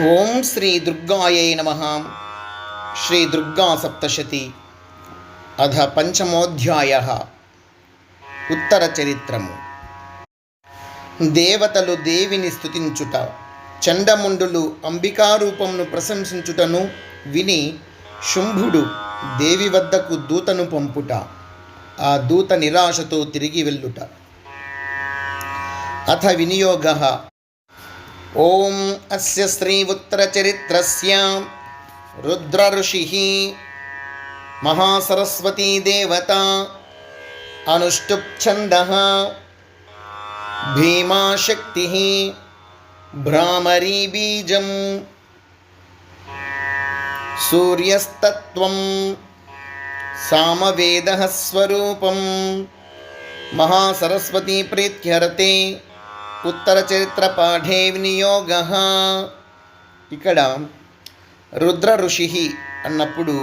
ఓం శ్రీ దుర్గాయై నమః. శ్రీ దుర్గా సప్తశతి అధ పంచమోధ్యాయః. ఉత్తర చరిత్రము. దేవతలు దేవిని స్తుతించుట, చండముండులు అంబికారూపమును ప్రశంసించుటను విని శుంభుడు దేవి వద్దకు దూతను పంపుట, ఆ దూత నిరాశతో తిరిగి వెళ్ళుట. అథ వినియోగః. ఓం అస్య శ్రీ ఉత్తరచరిత్రస్య రుద్ర ఋషిః మహాసరస్వతీ దేవత అనుష్టుప్ ఛందః భీమా శక్తిః భ్రామరీ బీజం సూర్యస్తత్వం సామవేదః స్వరూపం మహాసరస్వతీ ప్రీత్యర్తే ఉత్తర చరిత్ర పాఠే వినియోగః. ఇక్కడ రుద్ర ఋషి అన్నప్పుడు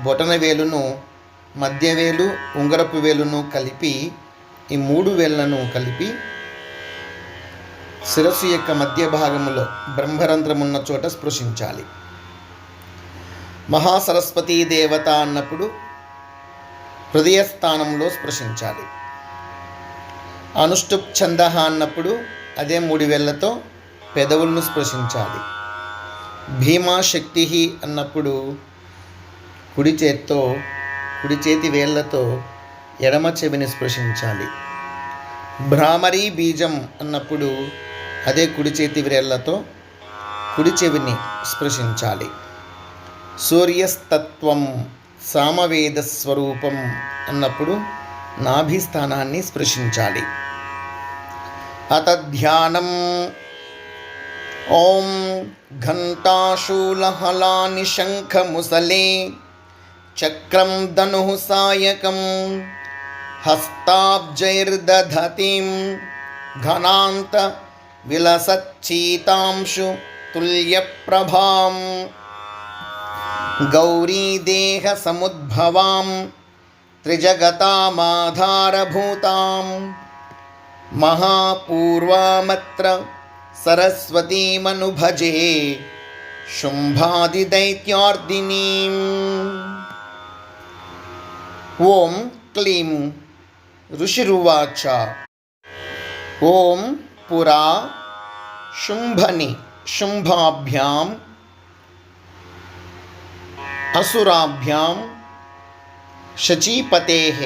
బొటన వేలును, మధ్యవేలు, ఉంగరపు వేలును కలిపి, ఈ మూడు వేళ్లను కలిపి శిరస్సు యొక్క మధ్య భాగములో బ్రహ్మరంధ్రం ఉన్న చోట స్పృశించాలి. మహాసరస్వతీ దేవత అన్నప్పుడు హృదయస్థానంలో స్పృశించాలి. అనుష్టుప్ ఛందః అన్నప్పుడు అదే మూడు వేళ్లతో పెదవులను స్పృశించాలి. భీమా శక్తి అన్నప్పుడు కుడి చేతి వేళ్లతో ఎడమ చెవిని స్పృశించాలి. భ్రామరీ బీజం అన్నప్పుడు అదే కుడి చేతి వేళ్లతో కుడి చెవిని స్పృశించాలి. సూర్యస్తత్వం సామవేద స్వరూపం అన్నప్పుడు నాభిస్థానాన్ని స్పృశించాలి. అతధ్యానం. ఓం ఘంటాశూలహలాని శంఖముసలే చక్రం ధనుః సాయకం హస్తాబ్జైర్దధతిం ఘనాంత విలసచ్చీతాంశు తుల్యప్రభాం గౌరీదేహ సముద్భవాం త్రిజగతామాధారభూతాం మహాపూర్వామత్ర సరస్వతీమనుభజే శుంభాదిదైత్యార్దినీం. ఓం క్లీం ఋషిరువాచ. ఓం పురా శుంభాభ్యాం అసురాభ్యాం శచీపతేః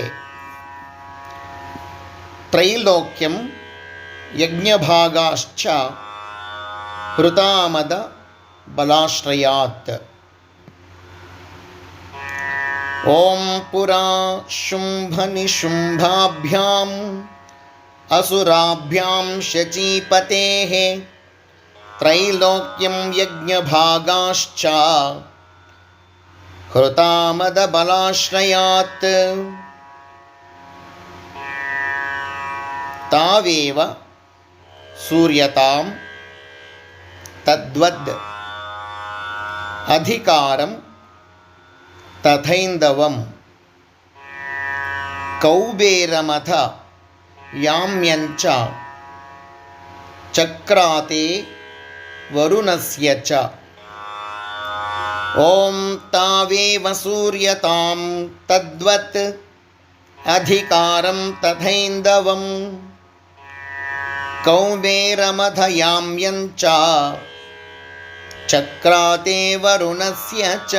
త్రైలోక్యం యజ్ఞభాగాశ్చ హృతామద బలాశ్రయాత్. ఓం పురా శుంభాభ్యాం అసురాభ్యాం శచీపతేః త్రైలోక్యం యజ్ఞభాగాశ్చ హృతామద బలాశ్రయాత్. తావేవ సూర్యతాం తద్వద్ అధికారం తథైందవం కౌబేరమథ యామ్యంచ చక్రాతే వరుణస్య చ. ఓం తావేవ సూర్యతాం తద్వత్ అధికారం తథైందవం కౌబేరమథయామ్యంచ చక్రాతే వరుణస్య చ.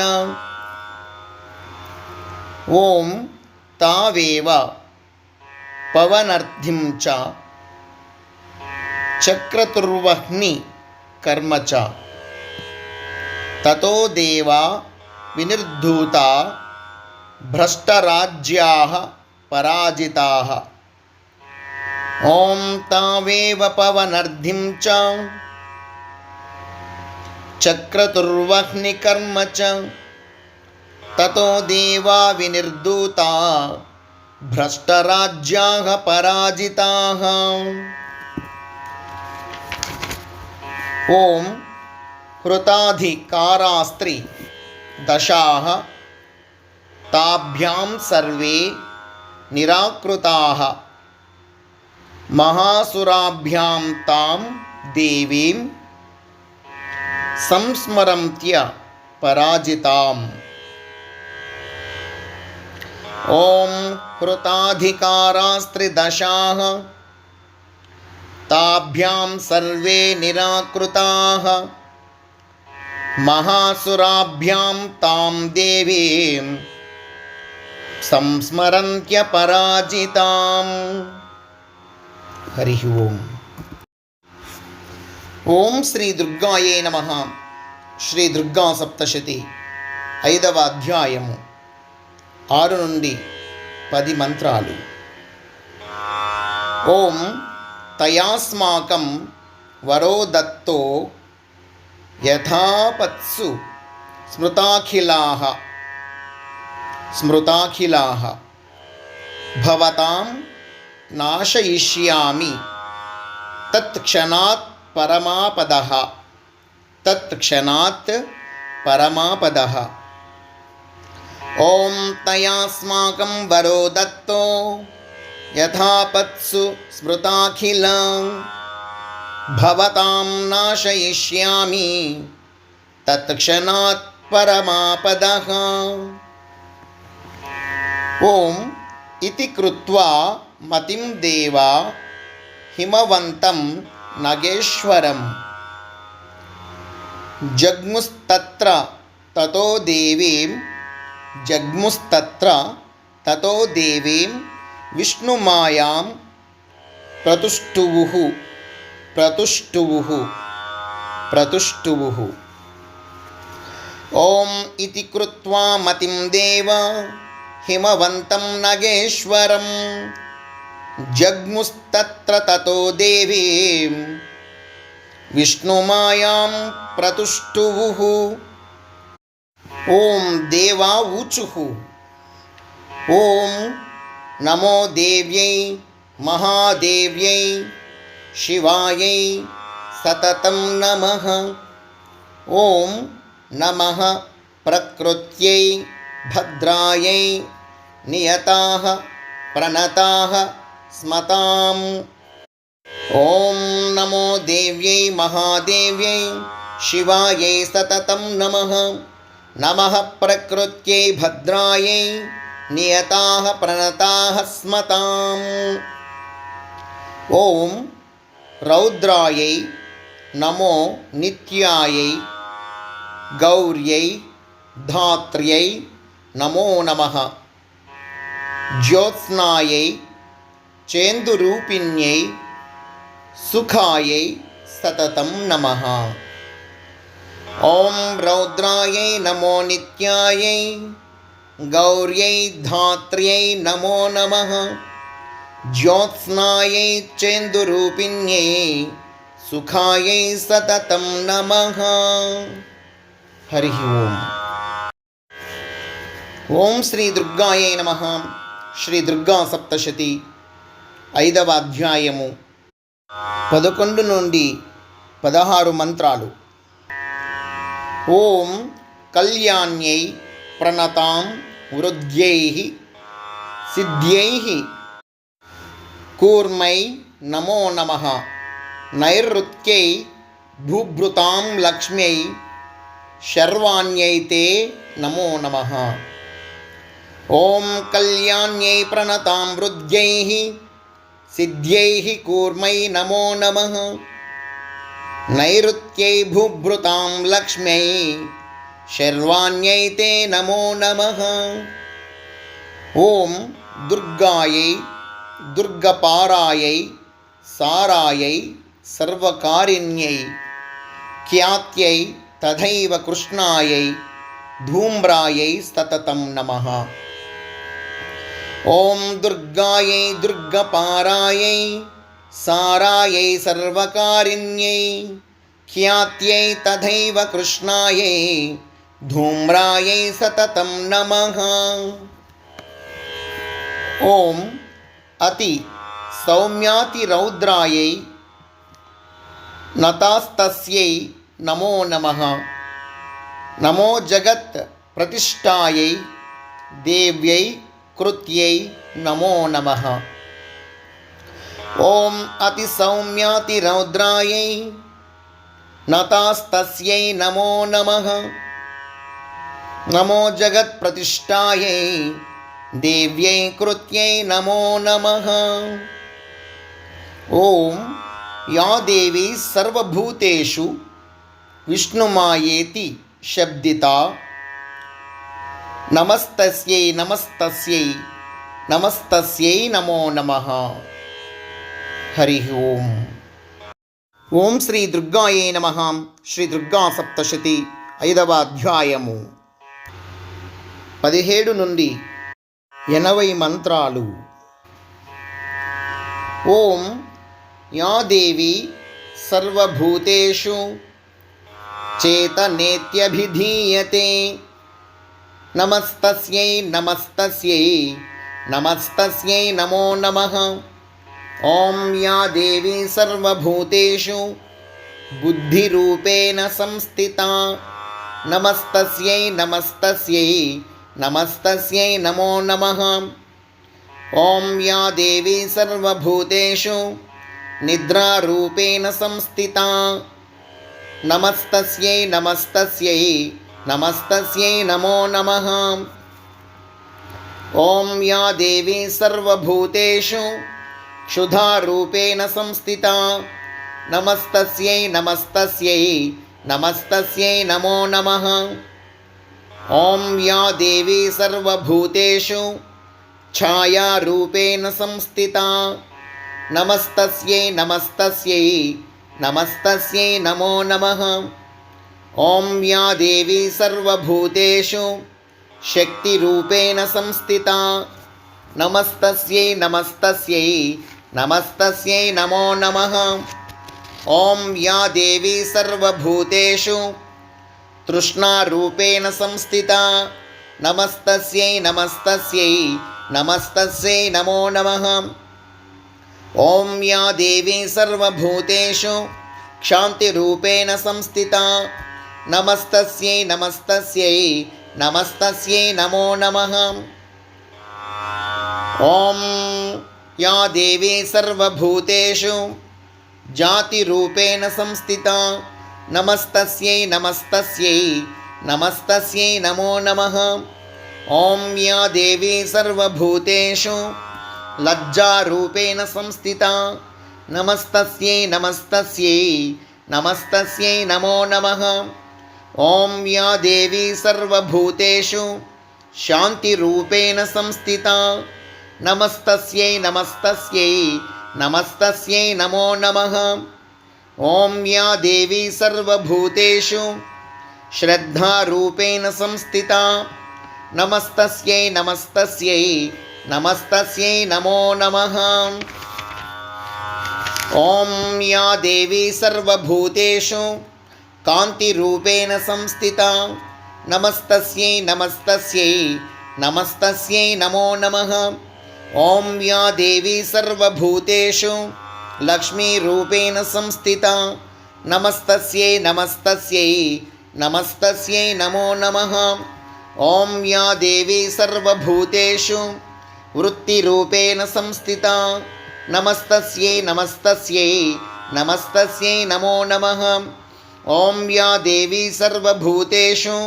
ఓం తావేవ పవనర్ధిం చ చక్రతుర్వహ్ని కర్మ చ. తతో దేవా వినిర్ధూతా భ్రష్టరాజ్యాః పరాజితాః. ఓం తావేవ పవనర్ధిం చ చక్రతుర్వహ్ని కర్మ చ. తతో దేవా వినిర్ధూతా భ్రష్టరాజ్యాః పరాజితాః. ఓం హృతాధికారాస్త్రి దశాః తాభ్యాం సర్వే నిరాకృతాః మహాసురాభ్యాం తాం దేవీం సంస్మరంత్య పరాజితాం. ఓం హృతాధికారాస్త్రిదశాః తాభ్యాం సర్వే నిరాకృతాః మహాసురాభ్యాం తాం దేవీం సంస్మరంత్య పరాజితాం. హరి ఓం. ఓం శ్రీ దుర్గాయే నమః. శ్రీ దుర్గా సప్తశతి 5వ అధ్యాయము 6 నుండి 10 మంత్రాలు. ఓం తయాస్మాకం వరో దత్తో యథాపత్సు స్మృతాఖిలాః భవతాం నాశయిష్యామి తత్క్షణాత్ పరమాపదః. ఓం తయాస్మాకం వరో దత్తో యథాపత్సు స్మృతాఖిలాః భవతాం నాశయిష్యామి తత్క్షణాత్ పరమాపదః. ఓం ఇతి కృత్వా మతిం దేవా హిమవంతం నగేశ్వరం జగ్ముస్తత్ర తతో దేవీం విష్ణుమాయాం ప్రతుష్టువుః. ఓం ఇతి కృత్వా మతిం దేవా హిమవంతం నగేశ్వరం జగ్ముస్తత్ర తతో దేవీం విష్ణుమాయాం ప్రతుష్టువుః. ఓం దేవా ఊచుః. ఓం నమో దేవ్యై మహాదేవ్యై శివాయై సతతం నమః. ఓం నమః ప్రకృత్యై భద్రాయై నియతాః ప్రణతాః స్మతాం. ఓం నమో దేవ్యై మహాదేవ్యై శివాయై సతతం నమః. నమః ప్రకృత్యై భద్రాయై నియతాః ప్రణతాః స్మతాం. ఓం రౌద్రాయై నమో నిత్యాయై గౌర్యై ధాత్ర్యై నమో నమః. జ్యోత్స్నాయై చేందురూపిణ్యై సుఖాయై సతతం నమః. ఓం రౌద్రాయై నమో నిత్యాయై గౌర్యై ధాత్ర్యై నమో నమః. జ్యోత్స్నాయై చేందురూపిణ్యై సుఖాయై సతతం నమః. హరి ఓం. ఓం శ్రీ దుర్గాయే నమః. శ్రీ దుర్గా సప్తశతి 5వ అధ్యాయము 11 నుండి 16 మంత్రాలు. ఓం కళ్యాణ్యై ప్రణతాం వృద్ధ్యైః సిద్ధ్యైః కూర్మై నమో నమః. నైరుత్యై భూభృతాం లక్ష్మ్యై శర్వాణ్యై తే నమో నమః. ఓం కళ్యాణ్యై ప్రణతాం వృద్ధ్యైః సిద్ధ్యైః కూర్మై నమో నమః. నైరుత్యై భూభృతాం లక్ష్మ్యై శర్వాణ్యై తే నమో నమః. ఓం దుర్గాయై దుర్గపారాయై సారాయై సర్వకారిణ్యై ఖ్యాత్యై తథైవ కృష్ణాయై ధూమ్రాయై సతతం నమః. ఓం దుర్గాయై దుర్గపారాయై సారాయై సర్వకారిణ్యై ఖ్యాత్యై తథైవ కృష్ణాయై ధూమ్రాయై సతతం నమః. ఓం అతి సౌమ్యాతి రౌద్రాయై నతాస్తస్యై నమో నమః. నమో జగత్ ప్రతిష్టాయై దేవ్యై కృత్యై నమో నమః. ఓం అతి సౌమ్యాతి రౌద్రాయై నతాస్తస్యై నమో నమః. నమో జగత్ప్రతిష్ఠాయై దేవ్యై కృత్యై నమో నమః. ఓం యా దేవి సర్వభూతేషు విష్ణుమాయేతి శబ్దితా నమస్తస్యై నమస్తస్యై నమస్తస్యై నమో నమః. హరి ఓం. ఓం శ్రీ దుర్గాయే నమః. శ్రీ దుర్గా సప్తశతి 5వ అధ్యాయము 17 నుండి 80 మంత్రాలు. ఓం యా దేవి సర్వభూతేషు చేతనేత్యభిధీయతే నమస్తస్యై నమస్తస్యై నమస్తస్యై నమో నమః. ఓం యా దేవి సర్వభూతేషు బుద్ధిరూపేణ సంస్థితా నమస్తస్యై నమస్తస్యై నమస్తస్యై నమో నమః. ఓం యా దేవి సర్వభూతేషు నిద్రారూపేణ సంస్థితా నమస్తస్యై నమస్తస్యై నమస్తస్యై నమో నమః. ఓం యా దేవి సర్వభూతేషు క్షుధారూపేణ సంస్థితా నమస్తస్యై నమస్తస్యై నమస్తస్యై నమో నమః. ఓం యా దేవి సర్వభూతేషు ఛాయారూపేణ సంస్థితా నమస్తస్యై నమస్తస్యై నమస్తస్యై నమో నమః. ఓం యా దేవి సర్వభూతేషు శక్తిరూపేణ సంస్థితా నమస్తస్యై నమస్తస్యై నమస్తస్యై నమో నమః. ఓం యా దేవి సర్వభూతేషు తృష్ణారూపేణ సంస్థితా నమస్తస్యై నమస్తస్యై నమస్తస్యై నమో నమః. ఓం యా దేవి సర్వభూతేషు క్షాంతిరూపేణ సంస్థితా నమస్తస్యై నమస్తస్యై నమస్తస్యై నమో నమః. ఓం యా దేవి సర్వభూతేషు జాతిరూపేణ సంస్థితా నమస్తస్యై నమస్తస్యై నమస్తస్యై నమో నమః. ఓం యా దేవి సర్వభూతేషు లజ్జారూపేణ సంస్థితా నమస్తస్యై నమస్తస్యై నమస్తస్యై నమో నమః. ఓం యా దేవి సర్వభూతేషు శాంతిరూపేణ సంస్థితా నమస్తస్యై నమస్తస్యై నమస్తస్యై నమో నమః. ఓం యా దేవి సర్వభూతేషు శ్రద్ధారూపేణ సంస్థితా నమస్తస్యై నమస్తస్యై నమస్తస్యై నమో నమః. ఓం యా దేవి సర్వభూతేషు కాంతిరూపేణ సంస్థితా నమస్తస్యై నమస్తస్యై నమస్తస్యై నమో నమః. ఓం యా దేవి సర్వభూతేషు లక్ష్మీరూపేణ సంస్థితా నమస్తస్యై నమస్తస్యై నమస్తస్యై నమో నమః. ఓం యా దేవి సర్వభూతేషు వృత్తిరూపేణ సంస్థితా నమస్తస్యై నమస్తస్యై నమస్తస్యై నమో నమః. ఓం యా దేవి సర్వభూతేషు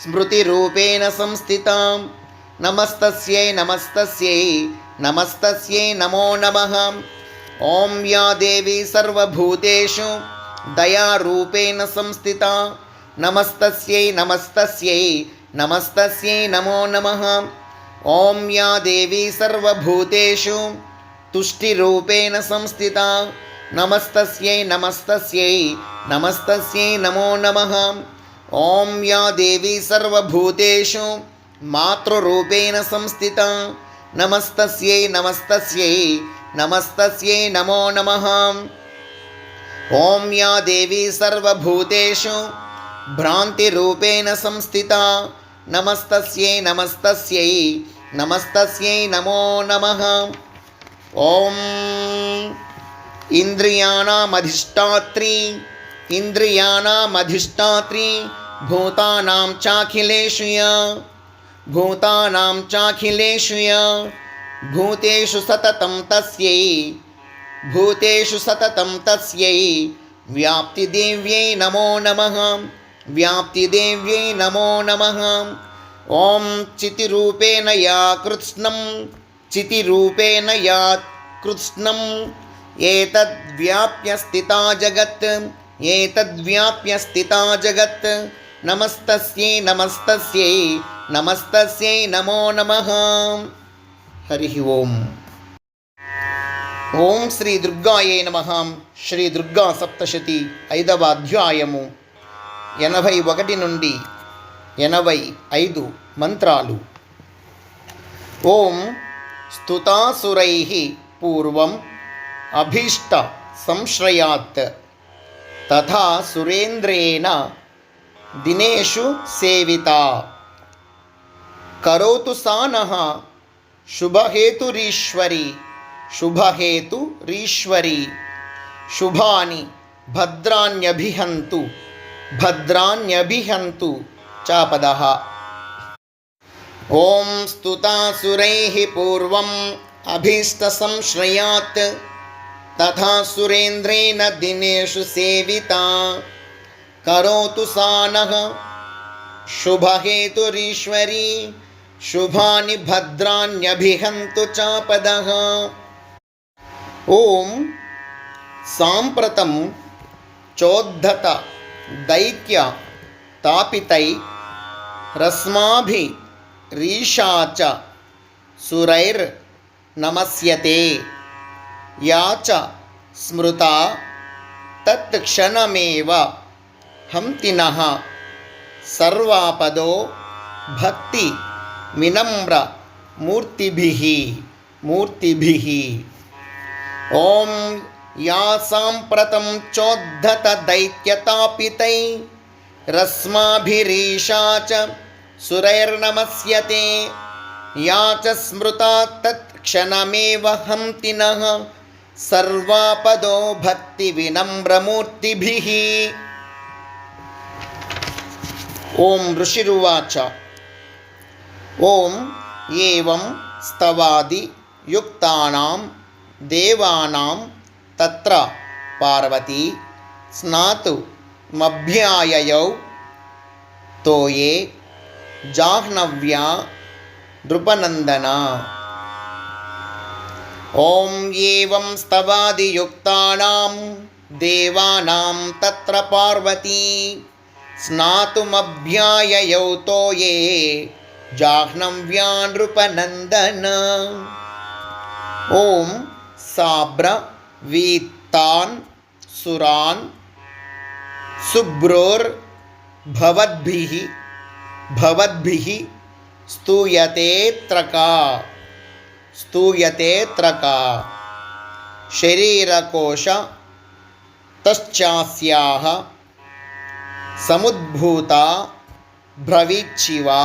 స్మృతిరూపేణ సంస్థితా నమస్తస్యై నమస్తస్యై నమస్తస్యై నమో నమః. ఓం యా దేవి సర్వభూతేషు దయారూపేణ సంస్థితా నమస్తస్యై నమస్తస్యై నమస్తస్యై నమో నమః. ఓం యా దేవి సర్వభూతేషు తుష్టిరూపేణ సంస్థితా నమస్తస్యై నమస్తస్యై నమస్తస్యై నమో నమః. ఓం యా దేవి సర్వభూతేషు మాతృరూపేణ సంస్థితా నమస్తస్యై నమస్తస్యై నమస్తస్యై నమో నమః. ఓం యా దేవి సర్వభూతేషు భ్రాంతిరూపేణ సంస్థితా నమస్తస్యై నమస్తస్యై నమస్తస్యై నమో నమః. ఓం ఇంద్రియాణమధిష్టాత్రి ఇంద్రియాణమధిష్టాత్రి భూతానాం చాఖిలేషు యా భూతానాం చాఖిలేషు యా భూతేషు సతతం తస్యై భూతేషు సతతం తస్యై వ్యాప్తిదేవ్యై నమో నమః వ్యాప్తిదేవ్యై నమో నమః. ఓం చితిరూపేణ యా కృత్స్నం చితిరూపేణ యా కృత్స్నం ఏతద్వ్యాప్య స్థితా జగత్ ఏతద్వ్యాప్య స్థితా జగత్. నమస్తస్యై నమస్తస్యై నమస్తస్యై నమో నమః. హరి ఓం. ఓం శ్రీ దుర్గాయే నమః. శ్రీ దుర్గా సప్తశతి 5వ అధ్యాయము 81 నుండి 85 మంత్రాలు. ఓం స్తుతాసురైః పూర్వం అభీష్ట సంశ్రయాత్ తథా సురేంద్రేణ దినేషు సేవితా కరోతు సా నః శుభహేతురీశ్వరి శుభహేతురీశ్వరి. శుభాని భద్రాణ్యభిహంతు భద్రాణ్యభిహంతు చాపదః. ఓం స్తుతాసురైః పూర్వం అభీష్ట సంశ్రయాత్ తథా సురేంద్రేణ దినేషు సేవితా కరోతు సా నః శుభహేతురీశ్వరి శుభాని భద్రాణ్యభిహంతు చాపదః. ఓం సాంప్రతం చోద్ధత దైత్య తాపితై రస్మాభిరీషా చ సురైర్ నమస్యతే యా చ స్మృతా తత్క్షణమేవ హంతినః సర్వాపదో భక్తి వినమ్ర మూర్తిభిః మూర్తిభిః. ఓం యా సాంప్రతం చోద్ధత దైత్యతాపితై రస్మాభిరీషా చ సురైర్నమస్యతే యా చ స్మృతా తత్క్షణమేవ హంతినః సర్వాపదో భక్తి వినమ్రమూర్తిభిః. ఓం ఋషిరువాచ. ఓం ఏవం స్తవాది యుక్తానాం దేవానాం తత్ర పార్వతీ స్నాతు మభ్యాయయౌ తోయే జాహ్నవ్యా నృపనందన. ఓం ఏవం స్తవాది యుక్తానాం దేవానాం తత్ర పార్వతీ స్నాతుమభ్యాయయౌ తోయే జాహ్నవ్యా నృపనందన. ఓం సాబ్రవీత్తాన్ సురాన్ శుభ్రోర్భవద్భిః భవద్భిః స్తూయతేత్రకా స్తూయతేత్రకా. శరీరకోశ తశ్చాస్యాః సముద్భూతా భ్రవీచ్చివా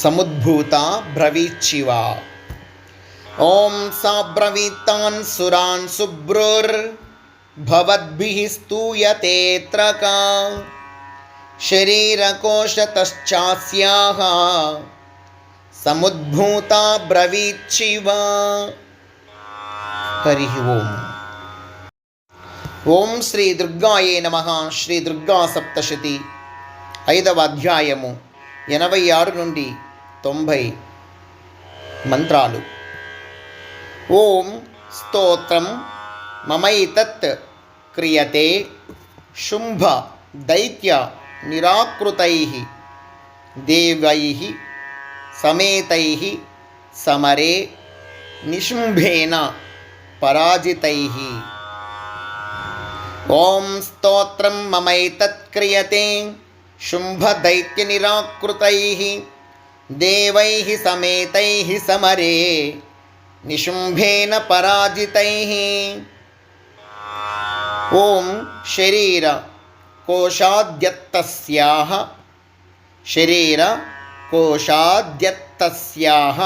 సముద్భూతా భ్రవీచ్చివా. ఓం సాబ్రవీత్తాన్ సురాన్ శుభ్రోర్భవద్భిః స్తూయతేత్రకా. శరీరకోశతశ్చాస్యాః సముద్భూతా బ్రవీచ్చివా. హరి ఓం. ఓం శ్రీ దుర్గాయే నమః. శ్రీ దుర్గా సప్తశతి 5వ అధ్యాయము 86 నుండి 90 మంత్రాలు. ఓం స్తోత్రం మమైతత్ క్రియతే శుంభ దైత్య నిరాకృతైః దేవైః సమేతైః సమరే నిశుంభేన పరాజితైః. ఓం స్తోత్రం మమైతత్ క్రియతే శుంభ దైత్య నిరాకృతైః దేవైః సమేతైః సమరే నిశుంభేన పరాజితైః. ఓం శరీర కోశాద్యత్తస్యాః శరీర కోశాద్యత్తస్యాః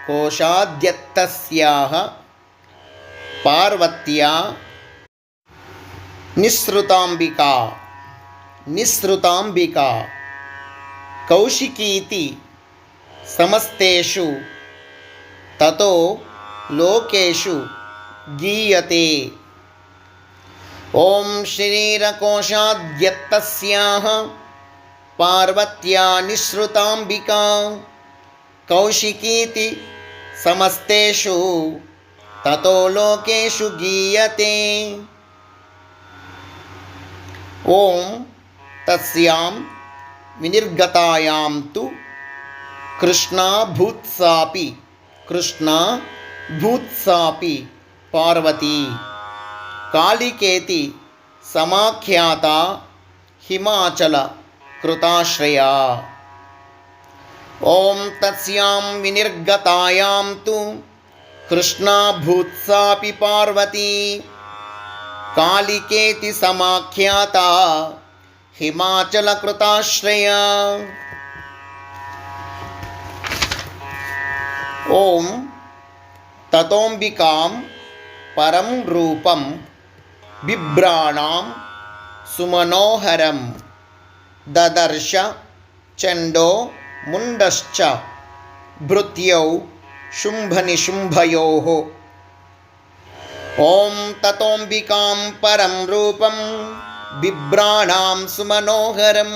కోశాద్యత్తస్యాః పార్వత్యా నిస్సృతాంబికా నిస్సృతాంబికా కౌశికీతి సమస్తేషు తతో లోకేషు గీయతే. ఓం శరీరకోశాద్యత్తస్యాః పార్వత్యా నిశ్రుతాంబికా కౌశికీతి సమస్తేషు తతో లోకేషు గీయతే. ఓం తస్యాం వినిర్గతాయాం తు కృష్ణా భూత్సాపి పార్వతీ కాళికేతి సమాఖ్యాత హిమాచల కృతాశ్రయా. ఓం తస్యాం వినిర్గతాయాం తు కృష్ణా భూత్సాపి పార్వతీ కాళికేతి సమాఖ్యాత హిమాచల కృతాశ్రయా. ఓం తతోంబికాం పరం రూపం బిభ్రాణాం సుమనోహరం దదర్శ చండో ముండశ్చ భృత్యౌ శుంభనిశుంభయోః. ఓం తతోంబికాం పరం రూపం బిభ్రాణాం సుమనోహరం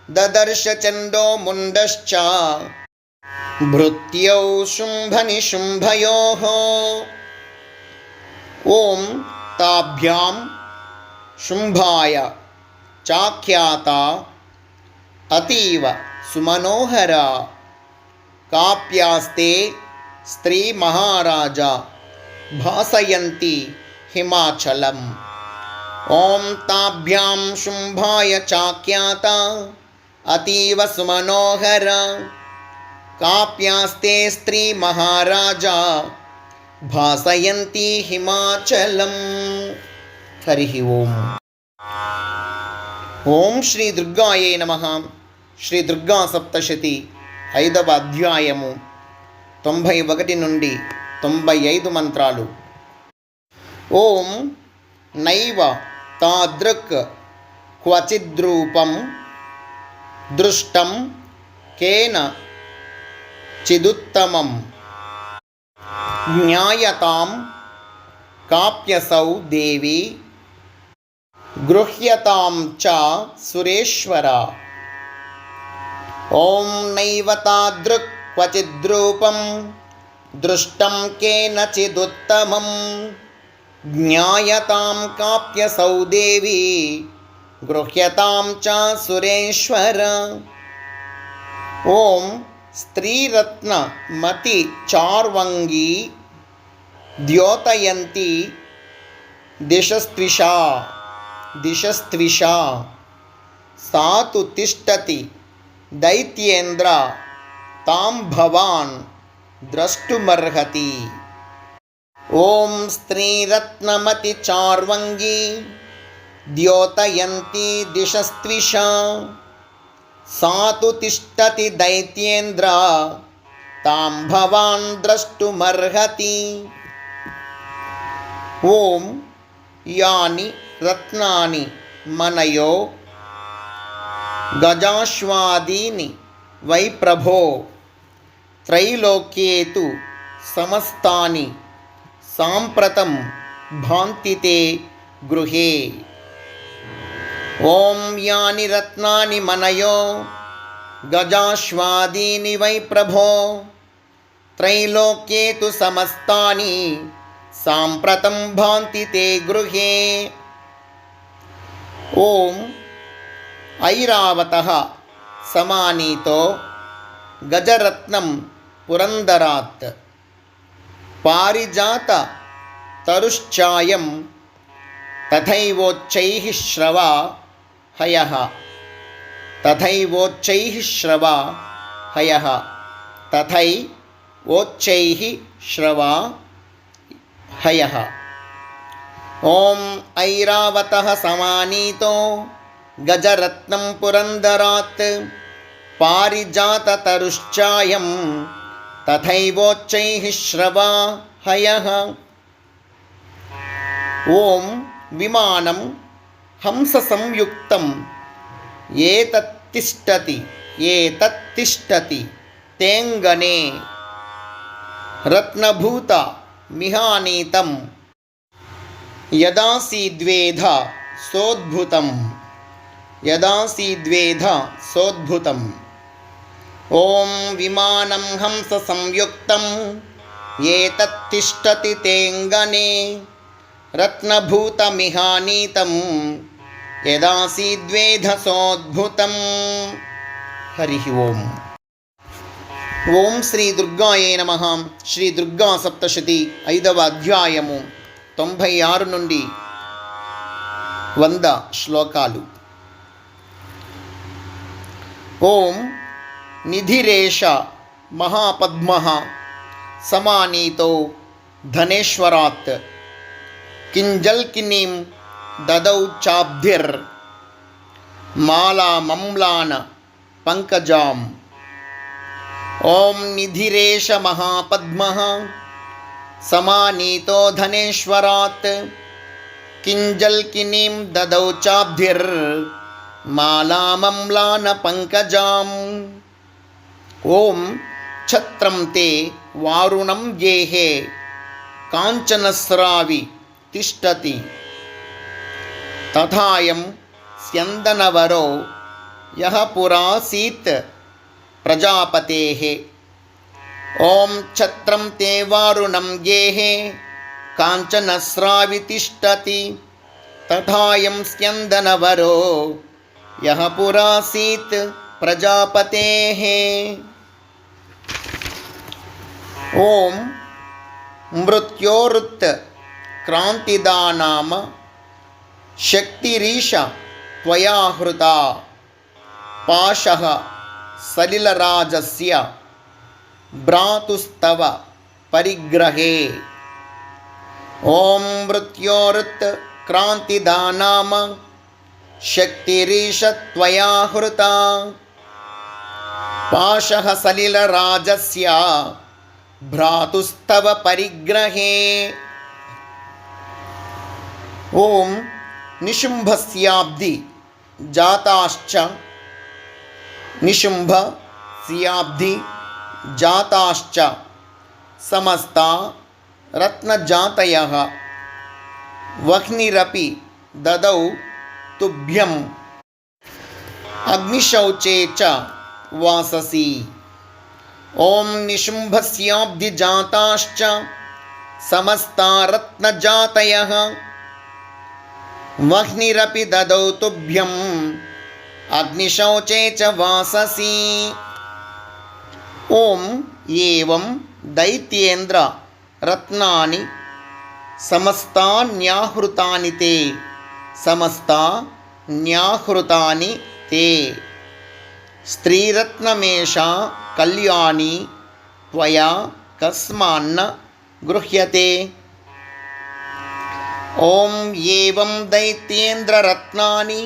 దదర్శ చండో ముండశ్చ భృత్యౌ శుంభనిశుంభయోః. ఓం తాభ్యాం శుంభాయ చాఖ్యాత అతీవ సుమనోహరా కాప్యాస్తే స్త్రీ మహారాజా భాసయంతి హిమాచలం. ఓం తాభ్యాం శుంభాయ చాఖ్యాత అతీవ సుమనోహరా కాప్యాస్తే స్త్రీ మహారాజా భాసయంతి హిమాచలం. హరి ఓం. ఓం శ్రీ దుర్గాయే నమః. శ్రీ దుర్గా సప్తశతి 5వ అధ్యాయము 91 నుండి 95 మంత్రాలు. ఓం నైవ తాదృక్ క్వచిద్రూపం దృష్టం కేన చిదుత్తమం జ్ఞాయతాం కాప్యసౌ దేవి గృహ్యతాం చ సురేశ్వర. ఓం నైవ తాదృక్ క్వచిద్రూపం దృష్టం కేనచిదుత్తమం జ్ఞాయతాం కాప్యసౌ దేవి గృహ్యతాం చ సురేశ్వర. ఓం స్త్రీరత్న మతి చార్వంగీ ద్యోతయంతి దిశస్త్విషా సాతు తిష్టతి దైత్యేంద్ర తాం భవాన్ ద్రష్టుమర్హతి. ఓం స్త్రీరత్నమతి చార్వంగీ ద్యోతయంతి దిశస్త్విషా సాతు తిష్టతి దైత్యేంద్ర తాం భవాన్ ద్రష్టుమర్హతి. ఓం యాని రత్నాని మనయో గజాశ్వాదీని వై ప్రభో త్రైలోక్యే తు సమస్తాని సాంప్రతం భాంతి తే గృహే. ఓం యాని రత్నాని మనయో గజాశ్వాదీని వై ప్రభో త్రైలోక్యే తు సమస్తాని సాంప్రతం భాంతి తే గృహే. ఓం ఐరావతః సమానీతో గజరత్నం పురందరాత్ పారిజాత తరుశ్చాయం తథైవోచ్చైః శ్రవా హయః తథైవోచ్చైః శ్రవా హయః తథైవోచ్చైః శ్రవా హయః. ఓం ఐరావతః సమానీతో గజరత్నం పురందరాత్ పారిజాత తరుశ్చాయం తథైవోచ్చైః శ్రవా హయః. ఓం విమానం హంస సంయుక్తం ఏతత్తిష్టతి తేంగనే రత్నభూత మిహానీతం యదాసీద్వేధ సోద్భుతం యదాసీద్వేధ సోద్భుతం. ఓం విమానం హంస సంయుక్తం ఏతత్తిష్టతి తేంగనే రత్నభూతమిహానీతం యదాసీద్వేధ సోద్భుతం. హరి ఓం. ఓం శ్రీ దుర్గాయే నమః. శ్రీ దుర్గా సప్తశతి 5వ అధ్యాయము 96 నుండి 100 శ్లోకాలు. ఓం నిధిరేష మహాపద్మః సమానీతో ధనేశ్వరాత్ కింజల్కినీం దదౌ చాబ్ధిర్ మాలామమ్లాన పంకజాం. ఓం నిధిరేష మహాపద్మః సమానీతో ధనేశ్వరాత్ కింజల్కినీం దదౌ చాబ్ధిర్ మాలామమ్లాన పంకజాం. ఓం ఛత్రం తే వారుణం గేహే కాంచనస్రావి తిష్టతి తథాయం స్యందనవరో యః పురాసీత్ ప్రజాపతేః. ఓం ఛత్రం తే వారుణం గేహే కాంచనస్రావి తిష్టతి తథాయం స్యందనవరో యః పురాసీత్ ప్రజాపతేః. ఓం మృత్యోరుత్ క్రాంతిదానామ శక్తిరీశ త్వయా హృతా పాశః సలిలరాజస్య భ్రాతుస్తవ పరిగ్రహే. ఓం మృత్యోరుత్ క్రాంతిదానామ శక్తిరీశ త్వయా హృతా పాశః సలిలరాజస్య భ్రాతుస్తవ పరిగ్రహే. ఓం నిశుంభస్యాబ్ధి జాతాశ్చ నిశుంభస్యాబ్ధి జాతాశ్చ సమస్తా రత్నజాతయః వహ్నిరపి దదౌ తుభ్యం అగ్నిశౌచే చ వాససి. ఓం నిశుంభస్యాబ్ధి జాతాశ్చ సమస్తా రత్నజాతయః వహ్నిరపి దదౌ తుభ్యం అగ్నిశౌచే చ వాససి. ఓం ఏవం దైత్యేంద్ర రత్నాని సమస్తాన్యాహృతాని తే సమస్తాన్యాహృతాని తే స్త్రీరత్నమేషా కళ్యాణి త్వయా కస్మాన్న గృహ్యతే. ఓం ఏవం దైత్యేంద్రరత్నాని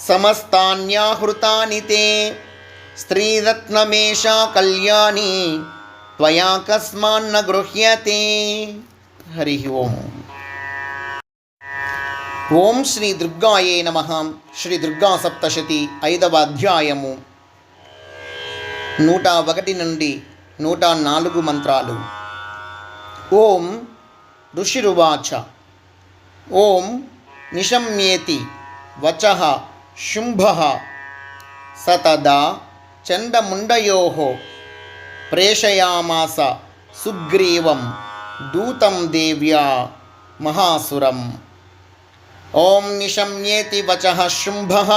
సమస్తాన్యాహృతాని తే స్త్రీరత్నమేషా కళ్యాణి త్వయా కస్మాన్న గృహ్యతే. హరి ఓం. ఓం శ్రీ దుర్గాయే నమః. శ్రీ దుర్గా సప్తశతి 5వ అధ్యాయము 101 నుండి 104 మంత్రాలు. ఓం ఋషిరువాచ. ఓం నిశమ్యేతి వచః శుంభః సతదా చండముండయోః ప్రేషయామాస సుగ్రీవం దూతం దేవ్యా మహాసురం. ఓం నిశమ్యేతి వచః శుంభః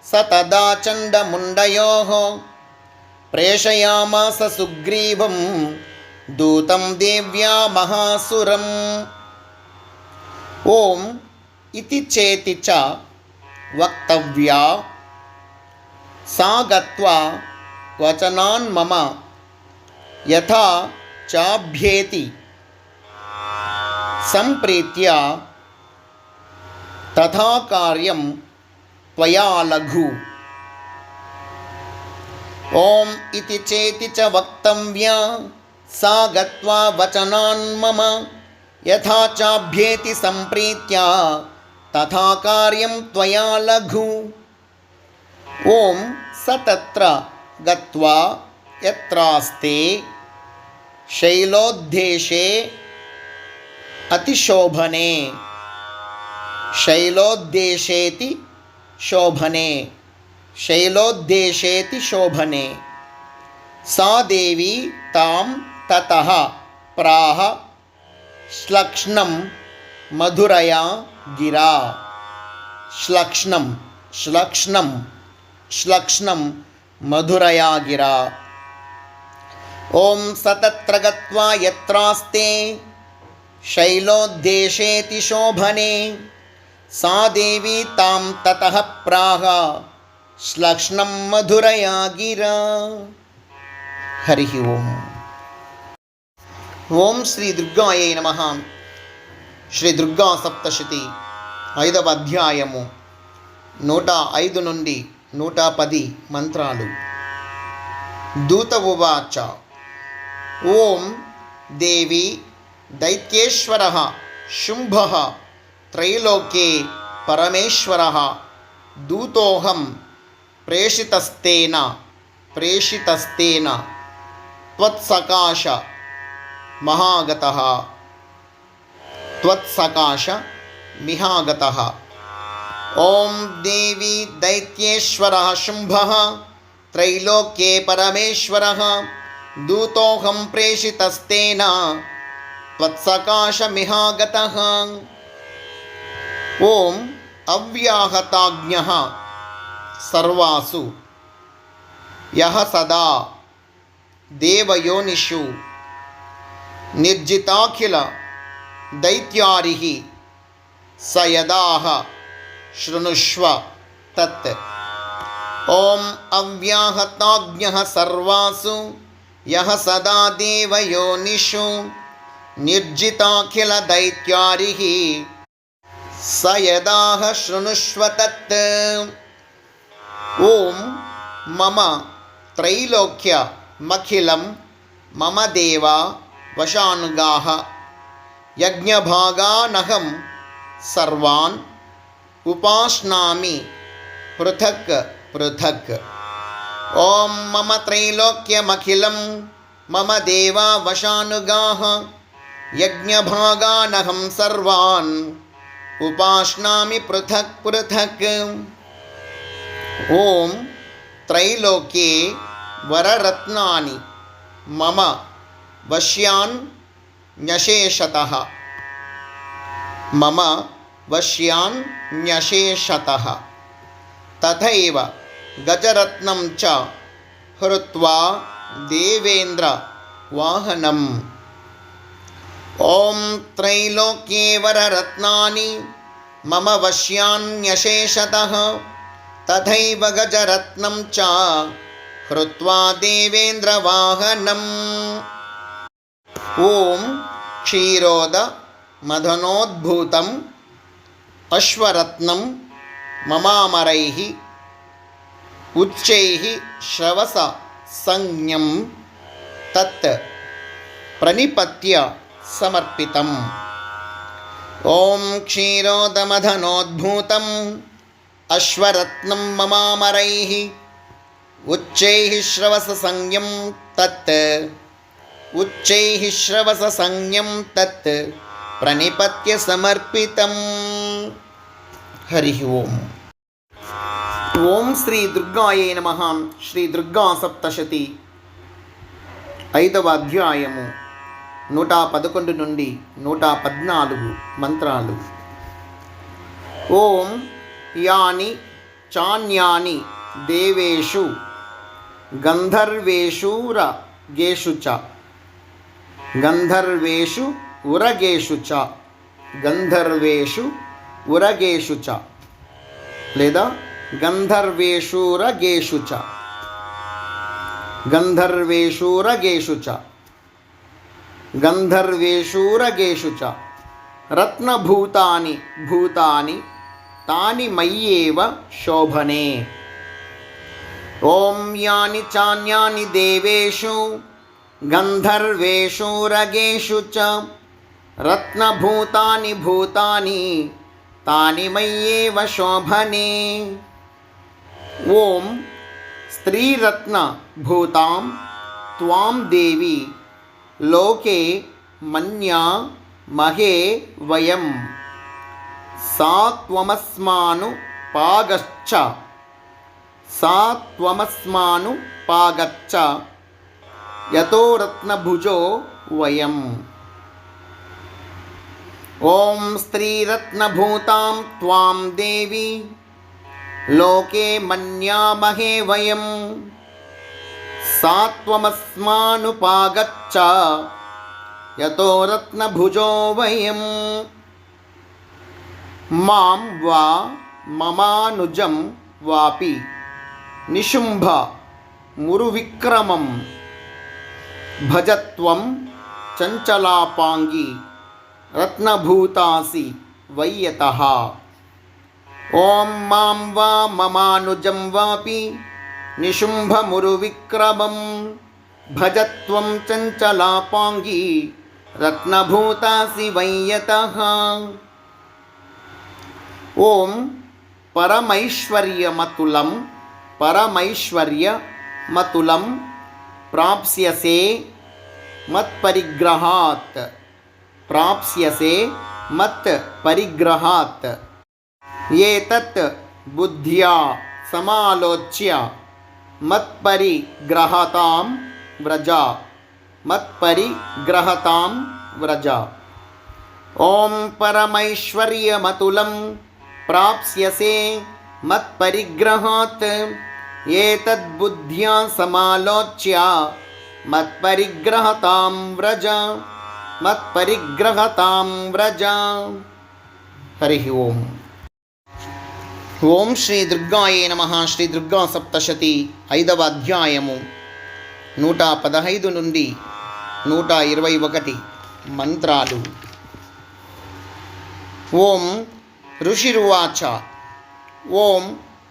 సతదా చండముండయోః ప్రేషయామాస సుగ్రీవం దూతం దేవ్యా మహాసురం. ఓం ఇతి చేతి చ వక్తవ్యా సా గత్వా వచనాన్ మమ యథా చాభ్యేతి సంప్రీత్య తథా కార్యం త్వయా లఘు. ఓం ఇతి చేతి చ వక్తవ్యా సా గత్వా వచనాన్ మమ యథా చాభ్యేతి సంప్రీత్య తథా కార్యం త్వయా లఘు. ఓం స తత్ర గత్వా యత్రాస్తే శైలోద్దేశే अतिशोभने शैलोद्देशेति शोभने शैलोद्देशेति शोभने सा देवी तां ततः प्राह श्लक्ष्णं मधुरया गिरा श्लक्ष्णं श्लक्ष्णं श्लक्ष्णं मधुरया गिरा ॐ सतत्र गत्वा यत्रास्ते शैलोद्देशेति शोभने सा देवी तां ततः प्राह श्लक्ष्णं मधुरया गिरा हरि ओम ఓం శ్రీ దుర్గాయే నమః. శ్రీ దుర్గా సప్తశతి 5వ అధ్యాయము 105 నుండి 110 మంత్రాలు. దూత ఉవాచ ఓం దేవి దైత్యేశ్వరః శుంభః త్రైలోక్యే పరమేశ్వరః దూతోహం ప్రేషితస్తేన త్వత్సకాశ महागतः त्वत्सकाश मिहागतः. ओम देवी दैत्येश्वरः शुंभः त्रैलोक्ये परमेश्वरः दूतोऽहं प्रेषितस्तेन त्वत्सकाश मिहागतः. ओम अव्याहताज्ञः सर्वासु यः सदा देवयोनिषु निर्जिताखिल दैत्यारिः स यदाह शृणुष्व तत्. ओम अव्याहताज्ञः सर्वासु यः सदा देवयोनिषु निर्जिताखिल दैत्यारिः स यदाह शृणुष्व तत्. ओम मम त्रैलोक्यमखिलं मम देवा वशानुगाः यज्ञभागानहं सर्वान् उपास्नामि पृथक् पृथक्. ओम मम त्रैलोक्यमखिलं मम देवा वशानुगाः यज्ञभागानहं सर्वान् उपास्नामि पृथक् पृथक्. ओम त्रैलोक्ये वररत्नानि मम वश्यान्यशेषतः मम वश्यान्यशेषतः. तथैव गजरत्नं च हृत्वा देवेन्द्र वाहनम्. ओम त्रैलोक्ये वररत्नानि मम वश्यान्यशेषतः तथैव गजरत्नं च हृत्वा देवेन्द्र वाहनम्. ओम क्षीरोद मदनोद्भूतम् अश्वरत्नं ममामरैः उच्चैः श्रवस संज्ञं तत् प्रणिपत्य समर्पितम्. ओम क्षीरोदमदनोद्भूतम् अश्वरत्नं ममामरैः उच्चैः श्रवस संज्ञं तत् उच्चैः श्रवस संज्ञं तत् प्रणिपत्य समर्पितम्. हरि ओम. ओम श्री दुर्गाये नमः. శ్రీ దుర్గా సప్తశతి 5వ అధ్యాయము 111 నుండి 114 మంత్రాలు. ఓం యాని చాన్యాని దేవేషు గంధర్వేషూరగేషు చ గంధర్వేషు ఉరగేషు చ గంధర్వేషు ఉరగేషు చ లేదా గంధర్వేషూరగేషు చ గంధర్వేషూరగేషు చ గంధర్వేషూరగేషు చ రత్నభూతాని భూతాని తాని మయ్యేవ శోభనే. ఓం యాని చాన్యాని దేవేషు గంధర్వేషూరగేషు చ రత్నభూతాని భూతాని తాని మయ్యేవ శోభనే. ఓం స్త్రీరత్నభూతాం త్వాం దేవి లోకే మన్యా మహే వయం సా త్వమస్మాను పాగచ్చ సా త్వమస్మాను పాగచ్చ యతో రత్నభుజో వయం. ఓం స్త్రీరత్నభూతాం త్వాం దేవి లోకే మన్యామహే వయం సా త్వమస్మాను పాగచ్చ యతో రత్నభుజో వయం. మాం వా మమానుజం వాపి నిశుంభ మురువిక్రమం భజత్వం చంచలాపాంగి రత్నభూతాసి వయ్యతః. ఓం మాం వా మమానుజం వాపి నిశుంభమురువిక్రమం భజత్వం చంచలాపాంగి రత్నభూతాసి వయ్యతః. ఓం పరమైశ్వర్యమతులం ప్రాప్స్యసే మత్పరిగ్రహాత్ ఏతత్ బుద్ధ్యా సమాలోచ్య మత్పరిగ్రహతాం వ్రజ. ఓం పరమైశ్వర్యమతులం ప్రాప్స్యసే మత్పరిగ్రహాత్ ఏతద్బుద్ధ్యా సమాలోచ్య మత్పరిగ్రహతాం వ్రజ. హరి ఓం. ఓం శ్రీ దుర్గాయే నమః. శ్రీ దుర్గా సప్తశతి 5వ అధ్యాయము 115 నుండి 121 మంత్రాలు. ఓం ఋషిరువాచ. ఓం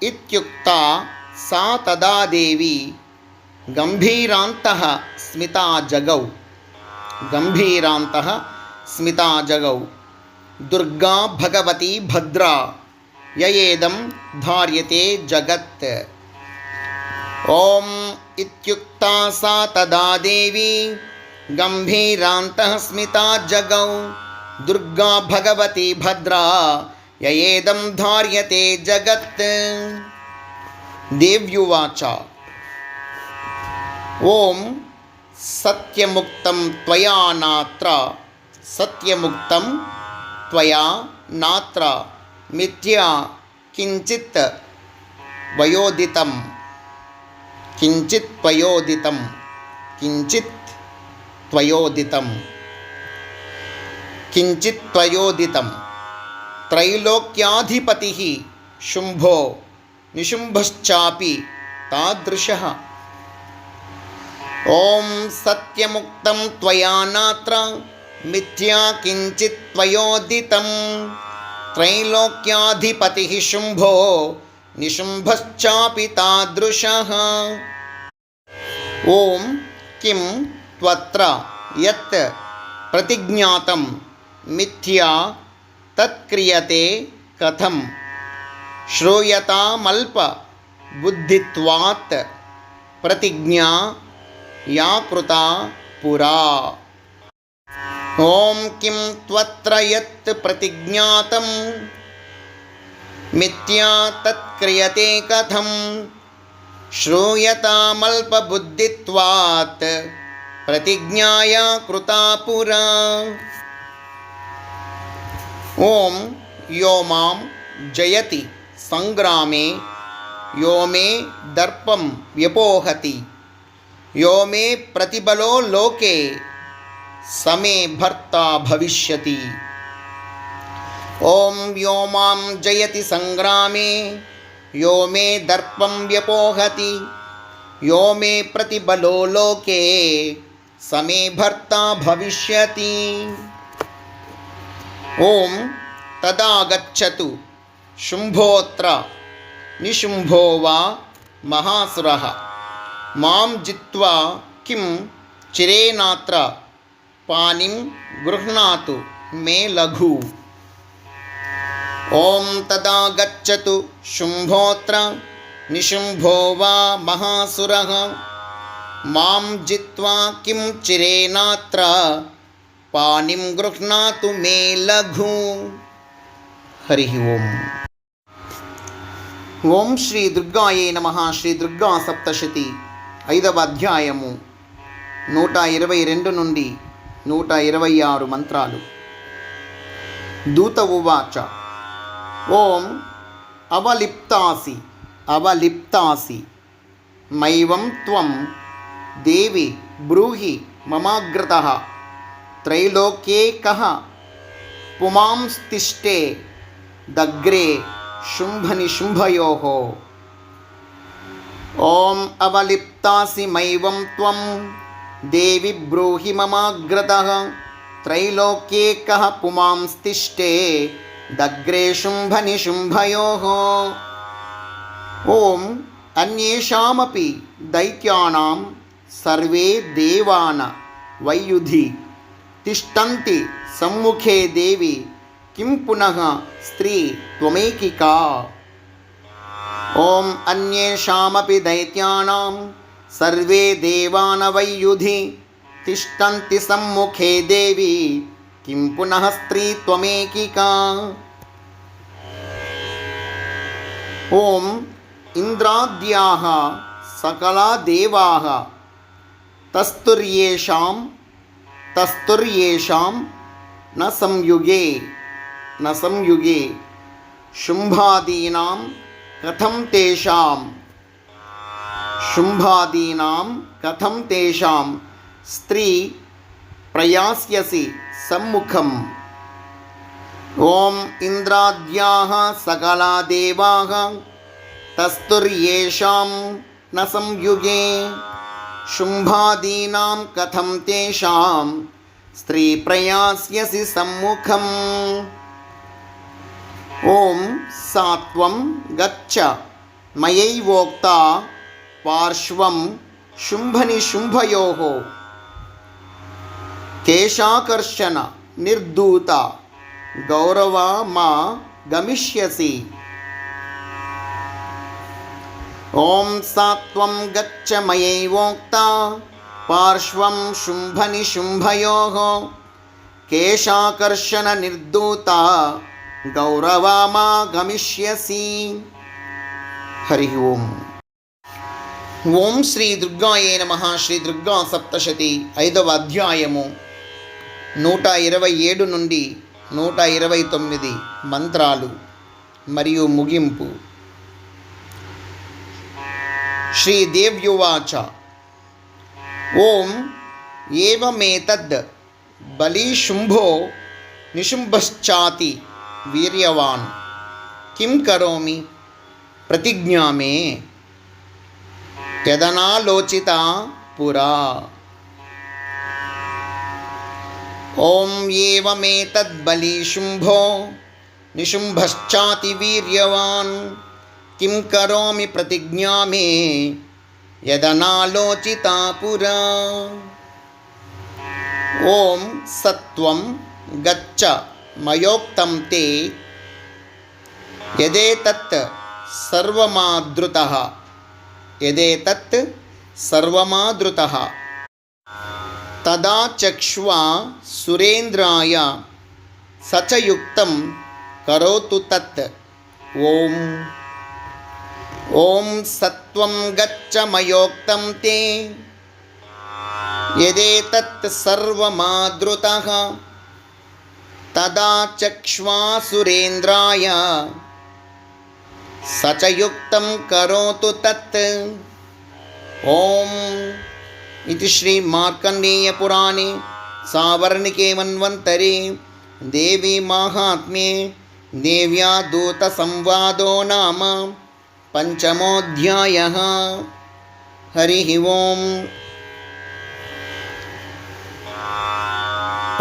ఇత్యుక్తా సా తదా దేవి గంభీరాంతః స్మితా జగౌ దుర్గా భగవతి భద్రా యయేదం ధార్యతే జగత్. ఓం ఇత్యుక్తా సా తదా దేవి గంభీరాంతః స్మితా జగౌ దుర్గా భగవతి భద్రా యయేదం ధార్యతే జగత్. దేవ్యువాచ. ఓం సత్యముక్తం త్వయా నాత్ర మిథ్యా కించిత్ త్వయోదితం త్రైలోక్యాధిపతిః శుంభో నిశుంభశ్చాపి తాదృశః. ఓం సత్యముక్తం త్వయా నాత్ర మిథ్యా కించిత్ త్వయోదితం త్రైలోక్యాధిపతిః శుంభో నిశుంభశ్చాపి తాదృశః. ఓం కిం త్వత్ర యత్ ప్రతిజ్ఞాతం మిథ్యా తత్క్రియతే కథం శ్రూయతామల్ప బుద్ధిత్వాత్ ప్రతిజ్ఞా యా కృతా పురా. ఓం కిం త్వత్ర యత్ ప్రతిజ్ఞాతం మిథ్యా తత్క్రియతే కథం శ్రూయతామల్ప బుద్ధిత్వాత్ ప్రతిజ్ఞా యా కృతా పురా. ఓం యో మాం జయతి సంగ్రామే యో మే దర్పం వ్యపోహతి యో మే ప్రతిబలో లోకే సమే భర్తా భవిష్యతి. ఓం యో మాం జయతి సంగ్రామే యో మే దర్పం వ్యపోహతి యో మే ప్రతిబలో లోకే సమే భర్తా భవిష్యతి. ఓం తదా గచ్చతు శుంభోత్ర నిశుంభో వా మహాసురః మాం జిత్వా కిం చిరేనాత్ర పానిం గృహ్ణాతు మే లఘు. ఓం తదా గచ్చతు శుంభోత్ర నిశుంభో వా మహాసురః మాం జిత్వా కిం చిరేనాత్ర పాణిం గృహ్ణాతు మే లఘు. హరి ఓం. ఓం శ్రీ దుర్గాయే నమః. శ్రీ దుర్గా సప్తశతి 5వ అధ్యాయము 122 నుండి 126 మంత్రాలు. దూత ఉవాచ. ఓం అవలిప్తాసి అవలిప్తాసి మైవం త్వం దేవి బ్రూహి మమాగ్రతః త్రైలోక్యే కః పుమాంస్తిష్టే దగ్రే శుంభనిశుంభయోః. ఓం అవలిప్తాసి మైవం త్వం దేవి బ్రూహి మమాగ్రతః త్రైలోక్యే కః పుమాంస్తిష్టే దగ్రే శుంభనిశుంభయోః. ఓం అన్యేషామపి దైత్యానాం సర్వే దేవాన వైయుధి తిష్టంతి సమ్ముఖే దేవి కిం పునః స్త్రీ త్వమేకికా. ఓం అన్యేషామపి దైత్యానాం సర్వే దేవాన వైయుధి తిష్టంతి సమ్ముఖే దేవి కిం పునః స్త్రీ త్వమేకికా. ఓం ఇంద్రాద్యాః సకలా దేవాః తస్తుర్యేషాం న సంయుగే శుంభాదీనాం కథం తేషాం స్త్రీ ప్రయాస్యసి సమ్ముఖం. ఓం ఇంద్రాద్యాః సకలా దేవాః తస్తుర్యేషాం న సంయుగే శుంభాదీనాం కథం తేషాం స్త్రీ ప్రయాస్యసి సమ్ముఖం. ఓం సాత్వం గచ్చ మయైవోక్తా పార్శ్వం శుంభనిశుంభయోః కేశాకర్షణ నిర్దూత గౌరవా మా గమిష్యసి. ఓం సాత్వం గచ్చ మయైవోక్తా పార్శ్వం శుంభనిశుంభయోః కేశాకర్షణ నిర్దూత గౌరవా మా గమిష్యసి. హరి ఓం. ఓం శ్రీ దుర్గాయే నమః. శ్రీ దుర్గా సప్తశతి 5వ అధ్యాయము 127 నుండి 129 మంత్రాలు మరియు ముగింపు. శ్రీదేవ్యువాచ. ఓం ఏవమేతద్ బలీశుంభో నిశుంభశ్చాతి వీర్యవాన్ కిం కరోమి ప్రతిజ్ఞా మే యదనాలోచితా పురా. ఓం ఏవమేతద్ బలీశుంభో నిశుంభశ్చాతి వీర్యవాన్ కిం కరోమి ప్రతిజ్ఞా మే యదనాలోచితా పురా. ఓం సత్వం గచ్చ మయోక్తం తే యదేతత్ సర్వమాదృతః తదా చక్ష్వా సురేంద్రాయ సచయుక్తం కరోతు తత్. ఓం సత్వం గచ్చ మయోక్తం తే యదేతత్ సర్వమాదృతః తదా చక్ష్వా సురేంద్రాయ సచయుక్తం కరోతు తత్. ఓం ఇది శ్రీ మార్కండేయ పురాణే సావర్ణికే మన్వంతరే దేవీ మాహాత్మ్యే దేవ్యా దూత సంవాదో నామ పంచమోऽధ్యాయः. హరి ఓం.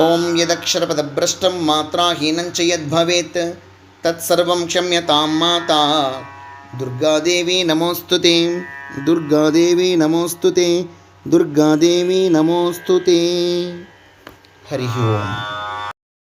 ఓం యదక్షరపదభ్రష్టం మాత్రాహీనం చ యద్భవేత్ తత్సర్వం క్షమ్యతాం మాతా. దుర్గాదేవి నమోస్తుతే. దుర్గాదేవి నమోస్తుతే. దుర్గాదేవి నమోస్తుతే. హరి ఓం.